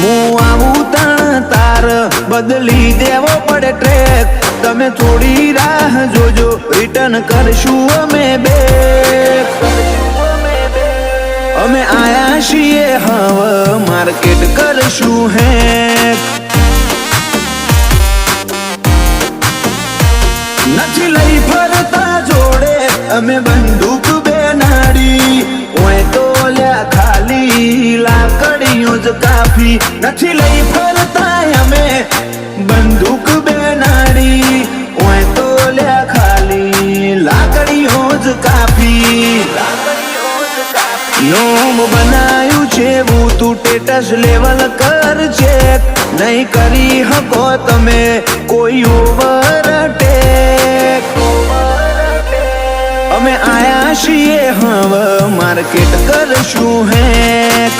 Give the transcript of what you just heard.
હું આવું તાર બદલી દેવો પડે ટ્રેક તમે થોડી રાહ જોજો રિટર્ન કરશું અમે બેક અમે આયા છીએ હવે માર્કેટ કરશું હેક નથી લઈ ફરતા જોડે અમે બંદૂક બે નાડી ઓય તો લ્યા ખાલી લાકડીઓ જ કાફી નથી લઈ ફરતા અમે બંદૂક બે નાડી ઓય તો લ્યા ખાલી લાકડીઓ જ કાફી નોમ બનાયું છે હું તું ટેટસ લેવલ કર ચેક નહીં કરી હકો તમે કોઈ ઓવરટેક અમે આયા છીએ હવે માર્કેટ કરશું હેક